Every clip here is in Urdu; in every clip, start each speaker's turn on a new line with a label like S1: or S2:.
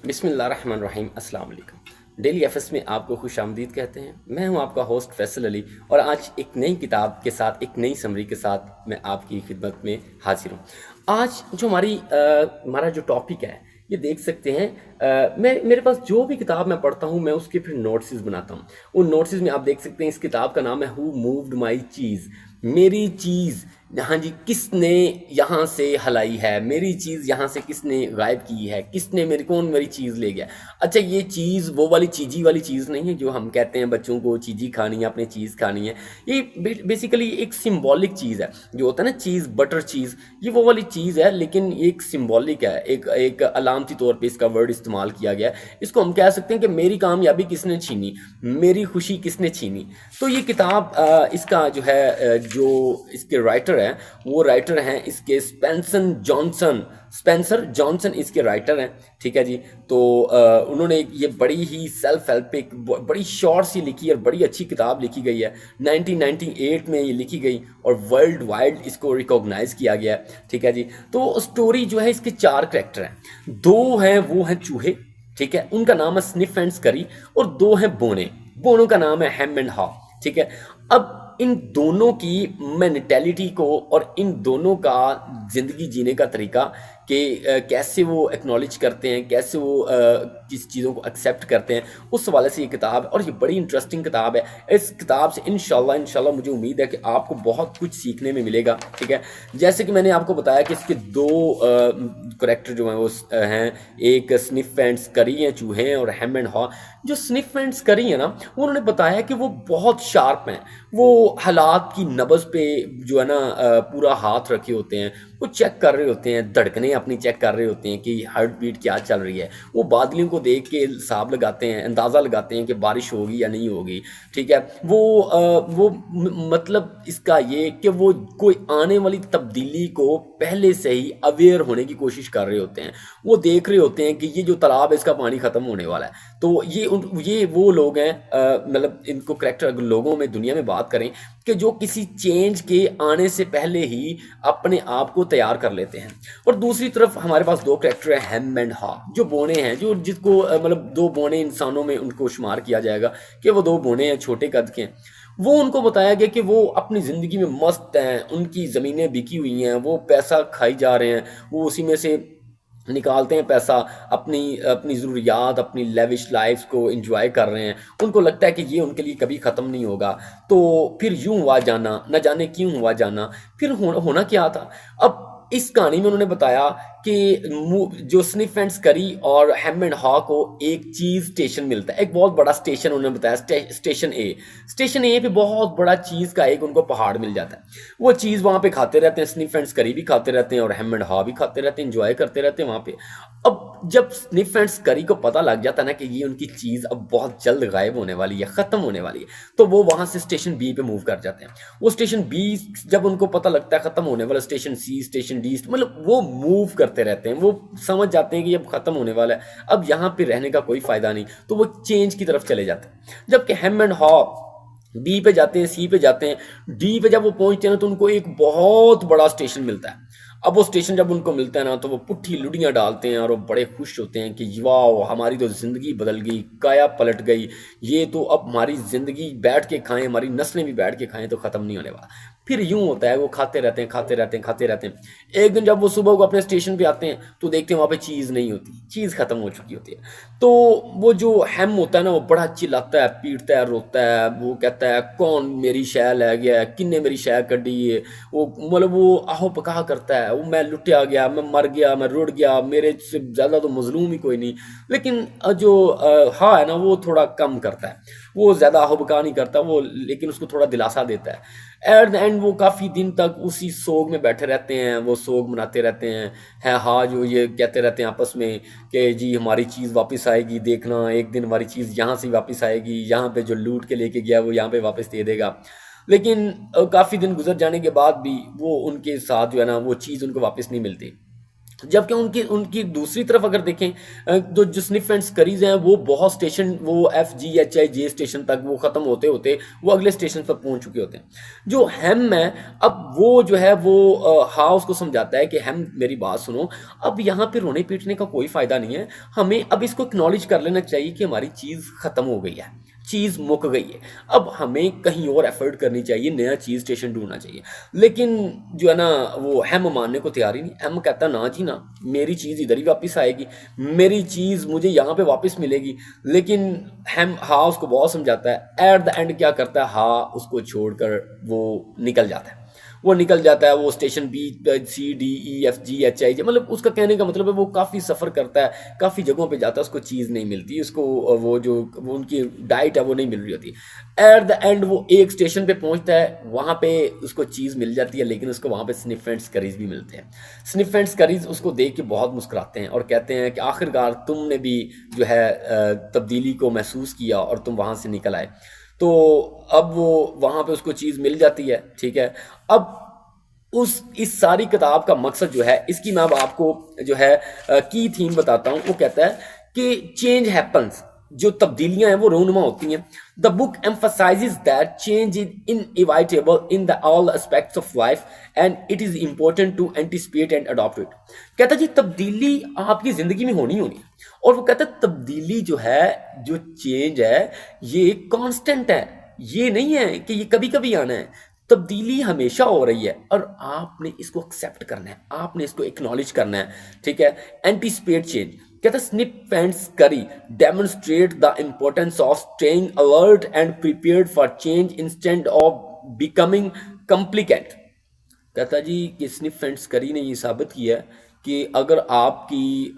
S1: بسم اللہ الرحمن الرحیم۔ السلام علیکم۔ ڈیلی ایف ایس میں آپ کو خوش آمدید کہتے ہیں۔ میں ہوں آپ کا ہوسٹ فیصل علی، اور آج ایک نئی کتاب کے ساتھ، ایک نئی سمری کے ساتھ میں آپ کی خدمت میں حاضر ہوں۔ آج جو ہمارا جو ٹاپک ہے، یہ دیکھ سکتے ہیں، میرے پاس جو بھی کتاب میں پڑھتا ہوں، میں اس کے پھر نوٹسز بناتا ہوں۔ ان نوٹسز میں آپ دیکھ سکتے ہیں، اس کتاب کا نام ہے ہو مووڈ مائی چیز، میری چیز ہاں جی کس نے یہاں سے ہلائی ہے، میری چیز یہاں سے کس نے غائب کی ہے، کس نے کون میری چیز لے گیا۔ اچھا، یہ چیز وہ والی چیزی والی چیز نہیں ہے جو ہم کہتے ہیں بچوں کو چیزی کھانی ہے، اپنی چیز کھانی ہے۔ یہ بیسیکلی ایک سمبولک چیز ہے، جو ہوتا ہے نا چیز، بٹر چیز، یہ وہ والی چیز ہے، لیکن یہ ایک سمبولک ہے، ایک علامتی طور پہ اس کا ورڈ استعمال کیا گیا ہے۔ اس کو ہم کہہ سکتے ہیں کہ میری کامیابی کس نے چھینی، میری خوشی کس نے چھینی۔ تو یہ کتاب اس کا جو ہے، جو اس کے رائٹر ہیں، وہ رائٹر ہیں اس کے اسپینسر جانسن اس کے رائٹر ہیں، ٹھیک ہے جی۔ تو انہوں نے یہ بڑی ہی سیلف ہیلپ، ایک بڑی شارٹ سی لکھی اور بڑی اچھی کتاب لکھی گئی ہے۔ 1998 میں یہ لکھی گئی اور ورلڈ وائڈ اس کو ریکوگنائز کیا گیا ہے، ٹھیک ہے جی۔ تو اسٹوری جو ہے، اس کے 4 کریکٹر ہیں، 2 ہیں وہ ہیں چوہے، ٹھیک ہے، ان کا نام ہے سنف اینڈ اسکری، اور 2 ہیں بونے، بونوں کا نام ہے ہیم اینڈ ہا، ٹھیک ہے۔ اب ان دونوں کی مینٹیلٹی کو اور ان دونوں کا زندگی جینے کا طریقہ، کہ کیسے وہ ایکنالج کرتے ہیں، کیسے وہ کس چیزوں کو ایکسیپٹ کرتے ہیں، اس حوالے سے یہ کتاب ہے، اور یہ بڑی انٹرسٹنگ کتاب ہے۔ اس کتاب سے انشاءاللہ مجھے امید ہے کہ آپ کو بہت کچھ سیکھنے میں ملے گا، ٹھیک ہے۔ جیسے کہ میں نے آپ کو بتایا کہ اس کے 2 کریکٹر جو ہیں وہ ہیں، ایک سنف اینڈ اسکری ہیں، چوہے ہیں، اور ہیم اینڈ ہا۔ جو سنف اینڈ اسکری ہیں نا، انہوں نے بتایا کہ وہ بہت شارپ ہیں، وہ حالات کی نبض پہ جو ہے نا پورا ہاتھ رکھے ہوتے ہیں، وہ چیک کر رہے ہوتے ہیں، دھڑکنیں اپنی چیک کر رہے ہوتے ہیں کہ ہارٹ بیٹ کیا چل رہی ہے۔ وہ بادلوں کو دیکھ کے حساب لگاتے ہیں، اندازہ لگاتے ہیں کہ بارش ہوگی یا نہیں ہوگی، ٹھیک ہے۔ وہ مطلب اس کا یہ کہ وہ کوئی آنے والی تبدیلی کو پہلے سے ہی اویئر ہونے کی کوشش کر رہے ہوتے ہیں۔ وہ دیکھ رہے ہوتے ہیں کہ یہ جو تالاب ہے، اس کا پانی ختم ہونے والا ہے۔ تو یہ وہ لوگ ہیں، مطلب ان کو کریکٹر اگر لوگوں میں دنیا میں بات کریں، کہ جو کسی چینج کے آنے سے پہلے ہی اپنے آپ کو تیار کر لیتے ہیں۔ اور دوسری طرف ہمارے پاس 2 کریکٹر ہیں، ہیم اینڈ ہا، جو بونے ہیں، جس کو مطلب 2 بونے انسانوں میں ان کو شمار کیا جائے گا کہ وہ 2 بونے ہیں، چھوٹے قد کے ہیں۔ وہ ان کو بتایا گیا کہ وہ اپنی زندگی میں مست ہیں، ان کی زمینیں بکی ہوئی ہیں، وہ پیسہ کھائی جا رہے ہیں، وہ اسی میں سے نکالتے ہیں پیسہ، اپنی ضروریات، اپنی لیوش لائف کو انجوائے کر رہے ہیں۔ ان کو لگتا ہے کہ یہ ان کے لیے کبھی ختم نہیں ہوگا۔ تو پھر یوں ہوا جانا، نہ جانے کیوں ہوا جانا، پھر ہونا کیا تھا۔ اب اس کہانی میں انہوں نے بتایا کہ جو سنف اینڈ اسکری اور ہیم اینڈ ہا کو ایک چیز اسٹیشن ملتا ہے، ایک بہت بڑا اسٹیشن انہوں نے بتایا، اسٹیشن اے پہ بہت بڑا چیز کا ایک ان کو پہاڑ مل جاتا ہے۔ وہ چیز وہاں پہ کھاتے رہتے ہیں، سنف اینڈ اسکری بھی کھاتے رہتے ہیں اور ہیم اینڈ ہا بھی کھاتے رہتے ہیں، انجوائے کرتے رہتے ہیں وہاں پہ۔ اب جب سنف اینڈ اسکری کو پتہ لگ جاتا ہے نا کہ یہ ان کی چیز اب بہت جلد غائب ہونے والی ہے، ختم ہونے والی ہے، تو وہ وہاں سے اسٹیشن بی پہ موو کر جاتے ہیں۔ وہ اسٹیشن بی جب ان کو پتہ لگتا ہے ختم ہونے والا، اسٹیشن سی، اسٹیشن ڈی، مطلب وہ موو کرتے رہتے ہیں، وہ سمجھ جاتے ہیں کہ یہ اب ختم ہونے والا ہے، اب یہاں پہ رہنے کا کوئی فائدہ نہیں، تو وہ چینج کی طرف چلے جاتے ہیں۔ جبکہ ہیم اینڈ ہا بی پہ جاتے ہیں، سی پہ جاتے ہیں، ڈی پہ جب وہ پہنچتے ہیں نا، تو ان کو ایک بہت بڑا اسٹیشن ملتا ہے۔ اب وہ اسٹیشن جب ان کو ملتا ہے نا، تو وہ پٹھی لڑیاں ڈالتے ہیں اور وہ بڑے خوش ہوتے ہیں کہ واو، ہماری تو زندگی بدل گئی، کایا پلٹ گئی، یہ تو اب ہماری زندگی بیٹھ کے کھائیں، ہماری نسلیں بھی بیٹھ کے کھائیں تو ختم نہیں ہونے والا۔ پھر یوں ہوتا ہے، وہ کھاتے رہتے ہیں، کھاتے رہتے ہیں، کھاتے رہتے ہیں۔ ایک دن جب وہ صبح کو اپنے اسٹیشن پہ آتے ہیں، تو دیکھتے ہیں وہاں پہ چیز نہیں ہوتی، چیز ختم ہو چکی ہوتی ہے۔ تو وہ جو ہیم ہوتا ہے نا، وہ بڑا چلاتا ہے، پیٹتا ہے، روتا ہے، وہ کہتا ہے کون میری شے لے گیا ہے، کن نے میری شے کڈی ہے۔ وہ مطلب وہ آہو پکا کرتا ہے، وہ میں لٹیا گیا، میں مر گیا، میں رڑ گیا، میرے سے زیادہ تو مظلوم ہی کوئی نہیں۔ لیکن جو ہا ہے نا، وہ تھوڑا کم کرتا ہے، وہ زیادہ آہو پکا نہیں کرتا، وہ لیکن اس کو تھوڑا دلاسا دیتا ہے۔ ایٹ دا اینڈ وہ کافی دن تک اسی سوگ میں بیٹھے رہتے ہیں، وہ سوگ مناتے رہتے ہیں، ہے ہاں جو یہ کہتے رہتے ہیں آپس میں کہ جی ہماری چیز واپس آئے گی، دیکھنا ایک دن ہماری چیز یہاں سے واپس آئے گی، یہاں پہ جو لوٹ کے لے کے گیا وہ یہاں پہ واپس دے دے گا۔ لیکن کافی دن گزر جانے کے بعد بھی وہ ان کے ساتھ جو ہے نا، وہ چیز ان کو واپس نہیں ملتی۔ جبکہ ان کی دوسری طرف اگر دیکھیں جو سنف اینڈ اسکریز ہیں وہ بہت اسٹیشن، وہ FGHI J اسٹیشن تک وہ ختم ہوتے ہوتے وہ اگلے اسٹیشن پر پہنچ چکے ہوتے ہیں. جو ہیم ہے اب وہ جو ہے وہ ہاؤس کو سمجھاتا ہے کہ ہیم میری بات سنو، اب یہاں پہ رونے پیٹنے کا کوئی فائدہ نہیں ہے، ہمیں اب اس کو اکنالج کر لینا چاہیے کہ ہماری چیز ختم ہو گئی ہے، چیز مک گئی ہے، اب ہمیں کہیں اور ایفرٹ کرنی چاہیے، نیا چیز اسٹیشن ڈھونڈنا چاہیے. لیکن جو ہے نا وہ ہیم ماننے کو تیار ہی نہیں. ہیم کہتا نا جی نا، میری چیز ادھر ہی واپس آئے گی، میری چیز مجھے یہاں پہ واپس ملے گی. لیکن ہیم ہا اس کو بہت سمجھاتا ہے، ایٹ دا اینڈ کیا کرتا ہے، ہا اس کو چھوڑ کر وہ نکل جاتا ہے. وہ نکل جاتا ہے، وہ اسٹیشن BCDEFGHI، مطلب اس کا کہنے کا مطلب ہے وہ کافی سفر کرتا ہے، کافی جگہوں پہ جاتا ہے، اس کو چیز نہیں ملتی، اس کو وہ جو وہ ان کی ڈائٹ ہے وہ نہیں مل رہی ہوتی. ایٹ دا اینڈ وہ ایک اسٹیشن پہ پہنچتا ہے، وہاں پہ اس کو چیز مل جاتی ہے، لیکن اس کو وہاں پہ سنف اینڈ اسکریز بھی ملتے ہیں. سنف اینڈ اسکریز اس کو دیکھ کے بہت مسکراتے ہیں اور کہتے ہیں کہ آخرکار تم نے بھی جو ہے تبدیلی کو محسوس کیا اور تم وہاں سے نکل آئے. تو اب وہ وہاں پہ اس کو چیز مل جاتی ہے. ٹھیک ہے، اب اس ساری کتاب کا مقصد جو ہے، اس کی میں اب آپ کو جو ہے کی تھیم بتاتا ہوں. وہ کہتا ہے کہ چینج ہیپنس، جو تبدیلیاں ہیں وہ رونما ہوتی ہیں. دا بک emphasizes that change is inevitable in the all aspects of life and it is important to anticipate and adopt it. کہتا ہے جی تبدیلی آپ کی زندگی میں ہونی ہے، اور وہ کہتا ہے تبدیلی جو ہے، جو چینج ہے یہ کانسٹنٹ ہے، یہ نہیں ہے کہ یہ کبھی کبھی آنا ہے. تبدیلی ہمیشہ ہو رہی ہے اور آپ نے اس کو ایکسیپٹ کرنا ہے، آپ نے اس کو اکنالج کرنا ہے. ٹھیک ہے، اینٹیسپیٹ چینج. کہتا ہے Sniff and Scurry demonstrate the importance of staying alert and prepared for change instead of becoming complicate. کہتا جی کہ سنف اینڈ اسکری نے یہ ثابت کیا ہے کہ اگر آپ کی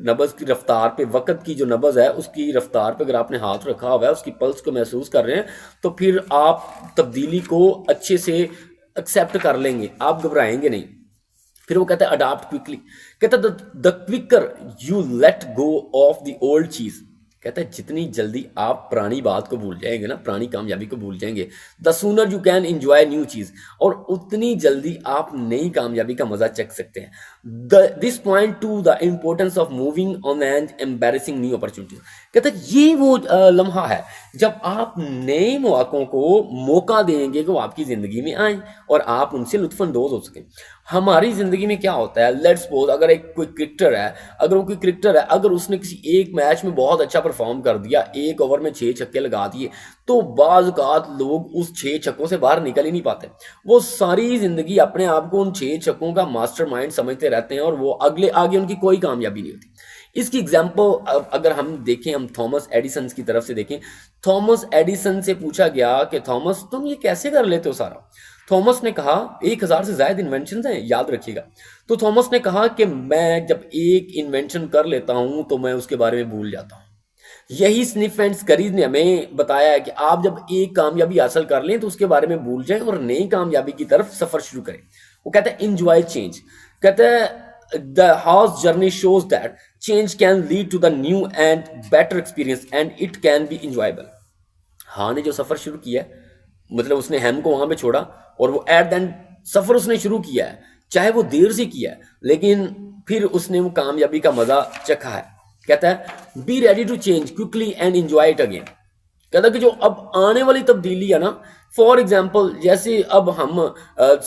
S1: نبض کی رفتار پہ، وقت کی جو نبض ہے اس کی رفتار پہ اگر آپ نے ہاتھ رکھا ہوا ہے، اس کی پلس کو محسوس کر رہے ہیں، تو پھر آپ تبدیلی کو اچھے سے ایکسیپٹ کر لیں گے، آپ گھبرائیں گے نہیں. پھر وہ کہتا ہے اڈاپٹ کوئکلی. کہتا ہے the quicker you let go of the old cheese. کہتا ہے جتنی جلدی آپ پرانی بات کو بھول جائیں گے نا، پرانی کامیابی کو بھول جائیں گے، the sooner you can enjoy new چیز، اور اتنی جلدی آپ نئی کامیابی کا مزہ چکھ سکتے ہیں. This point to the importance of moving on and embracing new opportunities. کہتا ہے یہ وہ لمحہ ہے جب آپ نئے مواقعوں کو موقع دیں گے کہ وہ آپ کی زندگی میں آئیں اور آپ ان سے لطف اندوز ہو سکیں. ہماری زندگی میں کیا ہوتا ہے، لیٹس سپوز اگر کوئی کرکٹر ہے، اگر اس نے کسی ایک میچ میں بہت اچھا پرفارم کر دیا، ایک اوور میں 6 چھکے لگا دیے، تو بعض اوقات لوگ اس 6 چھکوں سے باہر نکل ہی نہیں پاتے. وہ ساری زندگی اپنے آپ کو ان 6 چھکوں کا ماسٹر مائنڈ سمجھتے رہتے ہیں اور وہ آگے ان کی کوئی کامیابی نہیں ہوتی. اس کی اگزامپل اگر ہم دیکھیں، ہم تھامس ایڈیسن کی طرف سے دیکھیں. تھامس ایڈیسن سے پوچھا گیا کہ تھامس تم یہ کیسے کر لیتے ہو سارا؟ تھامس نے کہا 1000 سے زائد انوینشنز ہیں، یاد رکھیے گا. تو تھامس نے کہا کہ میں جب ایک انوینشن کر لیتا ہوں تو میں اس کے بارے میں بھول جاتا ہوں. یہی سنف اینڈ اسکریز نے ہمیں بتایا ہے کہ آپ جب ایک کامیابی حاصل کر لیں تو اس کے بارے میں بھول جائیں اور نئی کامیابی کی طرف سفر شروع کریں. وہ کہتا ہے انجوائے چینج. کہتا ہے the horse journey shows that change can lead to the new and better experience and it can be enjoyable. ہاں نے جو سفر شروع کیا ہے، مطلب اس نے ہیم کو وہاں پہ چھوڑا اور وہ ایٹ دین سفر اس نے شروع کیا ہے، چاہے وہ دیر سے کیا ہے، لیکن پھر اس نے وہ کامیابی کا مزہ چکھا ہے. کہتا ہے be ready to change quickly and enjoy it again. کہتا ہے کہ جو اب آنے والی تبدیلی ہے نا، فار ایگزامپل جیسے اب ہم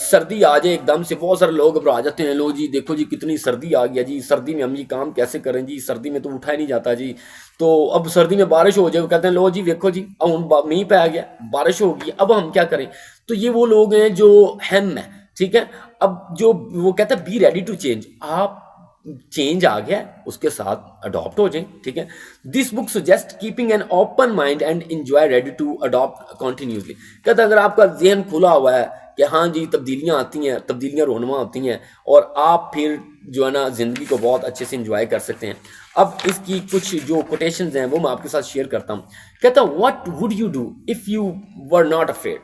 S1: سردی آ جائے ایک دم سے، بہت سارے لوگ گھبرا جاتے ہیں، لو جی دیکھو جی کتنی سردی آ گیا جی، سردی میں ہم یہ کام کیسے کریں جی، سردی میں تو اٹھا ہی نہیں جاتا جی. تو اب سردی میں بارش ہو جائے، وہ کہتے ہیں لو جی دیکھو جی اب مینہ پہ آ گیا، بارش ہوگی، اب ہم کیا کریں. تو یہ وہ لوگ ہیں جو ہیم ہے. ٹھیک ہے، اب جو وہ کہتا ہے بی ریڈی ٹو چینج، آپ چینج آ گیا اس کے ساتھ اڈاپٹ ہو جائیں. ٹھیک ہے، this book suggest keeping an open mind and enjoy ready to adapt continuously. کہتا ہے اگر آپ کا ذہن کھلا ہوا ہے کہ ہاں جی تبدیلیاں آتی ہیں، تبدیلیاں رونما ہوتی ہیں، اور آپ پھر جو ہے نا زندگی کو بہت اچھے سے انجوائے کر سکتے ہیں. اب اس کی کچھ جو کوٹیشنز ہیں وہ میں آپ کے ساتھ شیئر کرتا ہوں. کہتا ہے what would you do if you were not afraid.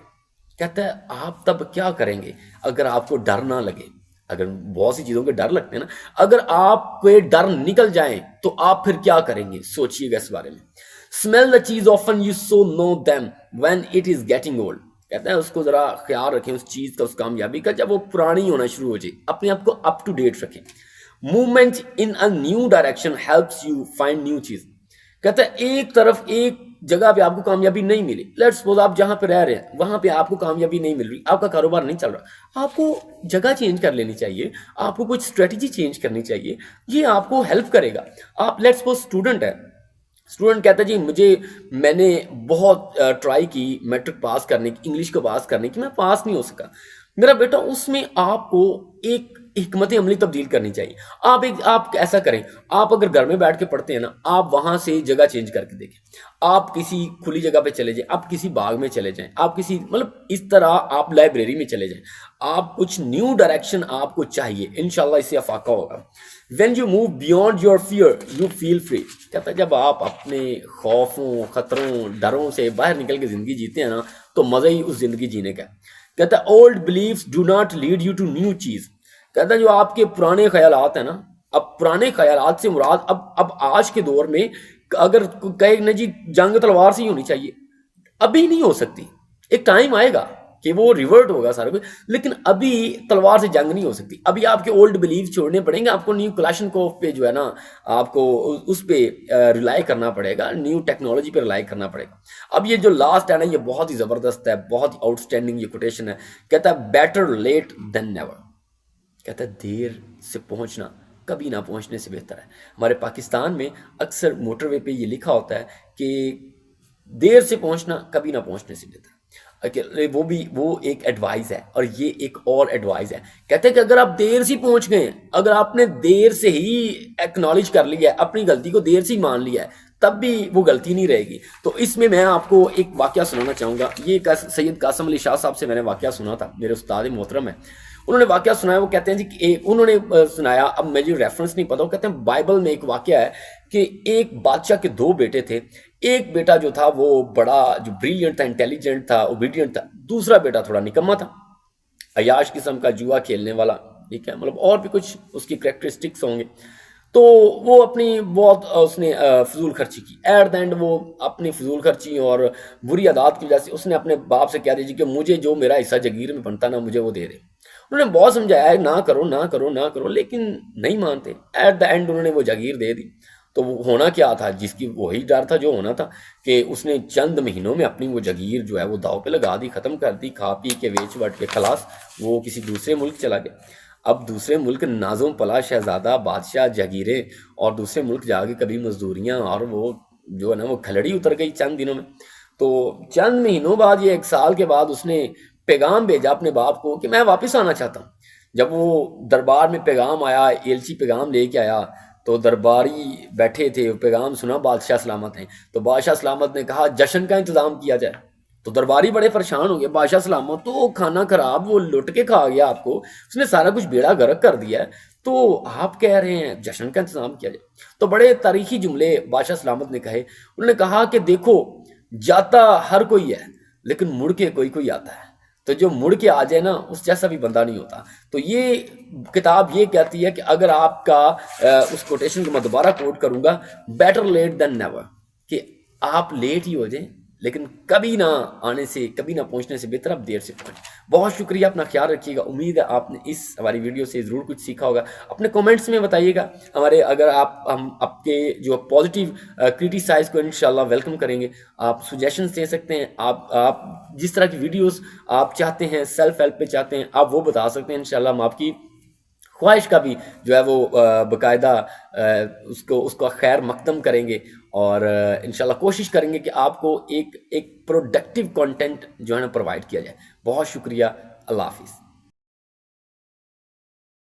S1: کہتا ہے آپ تب کیا کریں گے اگر آپ کو ڈر نہ لگے. اگر بہت سی چیزوں کے ڈر لگتے ہیں نا، اگر آپ کے ڈر نکل جائیں تو آپ پھر کیا کریں گے، سوچئے گا اس بارے میں. Smell the cheese often you so know them when it is getting old. کہتے ہیں اس کو ذرا خیال رکھیں اس چیز کا، اس کامیابی کا، جب وہ پرانی ہونا شروع ہو جائے، اپنے آپ کو اپ ٹو ڈیٹ رکھیں. Movement in a new direction helps you find new cheese. کہتا ہے ایک طرف ایک جگہ پہ آپ کو کامیابی نہیں ملی، لیٹ سپوز آپ جہاں پہ رہ رہے ہیں وہاں پہ آپ کو کامیابی نہیں مل رہی، آپ کا کاروبار نہیں چل رہا، آپ کو جگہ چینج کر لینی چاہیے، آپ کو کچھ اسٹریٹجی چینج کرنی چاہیے، یہ آپ کو ہیلپ کرے گا. آپ لیٹ سپوز اسٹوڈنٹ ہے، اسٹوڈنٹ کہتا ہے جی میں نے بہت ٹرائی کی میٹرک پاس کرنے کی، انگلش کو پاس کرنے کی، میں پاس نہیں ہو سکا. میرا بیٹا اس میں آپ کو ایک حکمت عملی تبدیل کرنی چاہیے. آپ ایسا کریں، آپ اگر گھر میں بیٹھ کے پڑھتے ہیں نا، آپ وہاں سے جگہ چینج کر کے دیکھیں، آپ کسی کھلی جگہ پہ چلے جائیں، آپ کسی باغ میں چلے جائیں، آپ کسی مطلب اس طرح آپ لائبریری میں چلے جائیں، آپ کچھ نیو ڈائریکشن آپ کو چاہیے، انشاءاللہ اس سے افاقہ ہوگا. When you move beyond your fear you feel free. کہتا ہے جب آپ اپنے خوفوں، خطروں، ڈروں سے باہر نکل کے زندگی جیتے ہیں نا، تو مزہ ہی اس زندگی جینے کا. کہتا ہے old beliefs do not lead you to new cheese. کہتا ہے جو آپ کے پرانے خیالات ہیں نا، اب پرانے خیالات سے مراد اب آج کے دور میں اگر کہے نا جی جنگ تلوار سے ہی ہونی چاہیے، ابھی نہیں ہو سکتی. ایک ٹائم آئے گا کہ وہ ریورٹ ہوگا سارا کچھ، لیکن ابھی تلوار سے جنگ نہیں ہو سکتی. ابھی آپ کے اولڈ بلیف چھوڑنے پڑیں گے، آپ کو نیو کلاشنکوف پہ جو ہے نا، آپ کو اس پہ ریلائی کرنا پڑے گا، نیو ٹیکنالوجی پہ ریلائی کرنا پڑے گا. اب یہ جو لاسٹ ہے نا، یہ بہت ہی زبردست ہے، بہت ہی آؤٹ اسٹینڈنگ یہ کوٹیشن ہے. کہتا ہے بیٹر لیٹ دین نیور. کہتا ہے دیر سے پہنچنا کبھی نہ پہنچنے سے بہتر ہے. ہمارے پاکستان میں اکثر موٹر وے پہ یہ لکھا ہوتا ہے کہ دیر سے پہنچنا کبھی نہ پہنچنے سے بہتر ہے. وہ ایک ایڈوائز ہے، اور یہ ایک اور ایڈوائز ہے. کہتے ہیں کہ اگر آپ دیر سے پہنچ گئے، اگر آپ نے دیر سے ہی ایکنالج کر لیا ہے، اپنی غلطی کو دیر سے ہی مان لیا ہے، تب بھی وہ غلطی نہیں رہے گی. تو اس میں آپ کو ایک واقعہ سنانا چاہوں گا. یہ سید قاسم علی شاہ صاحب سے میں نے واقعہ سنا تھا، میرے استاد محترم ہیں، انہوں نے واقعہ سنایا. وہ کہتے ہیں جی کہ انہوں نے سنایا، اب مجھے ریفرنس نہیں پتا، وہ کہتے ہیں بائبل میں ایک واقعہ ہے کہ ایک بادشاہ کے 2 بیٹے تھے. ایک بیٹا جو تھا وہ بڑا جو بریلینٹ تھا، انٹیلیجنٹ تھا، اوبیڈینٹ تھا. دوسرا بیٹا تھوڑا نکما تھا، عیاش قسم کا، جوا کھیلنے والا، ٹھیک ہے، مطلب اور بھی کچھ اس کی کریکٹرسٹکس ہوں گے. تو وہ اپنی بہت اس نے فضول خرچی کی. ایٹ دا اینڈ وہ اپنی فضول خرچی اور بری عادات کی وجہ سے اس نے اپنے باپ سے کہہ دیا کہ مجھے جو میرا حصہ جگیر میں بنتا نا، مجھے وہ دے دے. انہوں نے بہت سمجھایا ہے نہ کرو نہ کرو نہ کرو، لیکن نہیں مانتے. ایٹ دا اینڈ انہوں نے وہ جگیر دے دی. تو وہ ہونا کیا تھا، جس کی وہی ڈر تھا جو ہونا تھا، کہ اس نے چند مہینوں میں اپنی وہ جگیر جو ہے وہ داؤ پہ لگا دی، ختم کر دی، کھا پی کے ویچ وٹ کے خلاص وہ کسی دوسرے ملک چلا گیا. اب دوسرے ملک نازم پلا شہزادہ بادشاہ جاگیریں، اور دوسرے ملک جا کے کبھی مزدوریاں، اور وہ جو ہے نا وہ کھلڑی اتر گئی چند دنوں میں. تو چند مہینوں بعد، یہ 1 سال کے بعد، اس نے پیغام بھیجا اپنے باپ کو کہ میں واپس آنا چاہتا ہوں. جب وہ دربار میں پیغام آیا، ایلچی پیغام لے کے آیا، تو درباری بیٹھے تھے، پیغام سنا بادشاہ سلامت ہیں. تو بادشاہ سلامت نے کہا جشن کا انتظام کیا جائے. تو درباری بڑے پریشان ہو گئے، بادشاہ سلامت تو کھانا خراب، وہ لٹ کے کھا گیا آپ کو، اس نے سارا کچھ بیڑا غرق کر دیا ہے، تو آپ کہہ رہے ہیں جشن کا انتظام کیا جائے. تو بڑے تاریخی جملے بادشاہ سلامت نے کہے. انہوں نے کہا کہ دیکھو، جاتا ہر کوئی ہے، لیکن مڑ کے کوئی کوئی آتا ہے. تو جو مڑ کے آ جائے نا، اس جیسا بھی بندہ نہیں ہوتا. تو یہ کتاب یہ کہتی ہے کہ اگر آپ کا اس کوٹیشن کو میں دوبارہ کوٹ کروں گا، بیٹر لیٹ دین نیور، کہ آپ لیٹ ہی ہو جائیں لیکن کبھی نہ آنے سے، کبھی نہ پہنچنے سے بہتر آپ دیر سے پہنچیں. بہت شکریہ، اپنا خیال رکھیے گا. امید ہے آپ نے اس ہماری ویڈیو سے ضرور کچھ سیکھا ہوگا. اپنے کومنٹس میں بتائیے گا ہمارے، اگر ہم آپ کے جو پازیٹیو کرٹیسائز کو انشاءاللہ ویلکم کریں گے. آپ سجیشنز دے سکتے ہیں، آپ جس طرح کی ویڈیوز آپ چاہتے ہیں، سیلف ہیلپ پہ چاہتے ہیں، آپ وہ بتا سکتے ہیں. انشاءاللہ ہم آپ کی خواہش کا بھی جو ہے وہ باقاعدہ اس کو خیر مقدم کریں گے، اور انشاءاللہ کوشش کریں گے کہ آپ کو ایک پروڈکٹیو کانٹینٹ جو ہے نا پرووائڈ کیا جائے. بہت شکریہ، اللہ حافظ.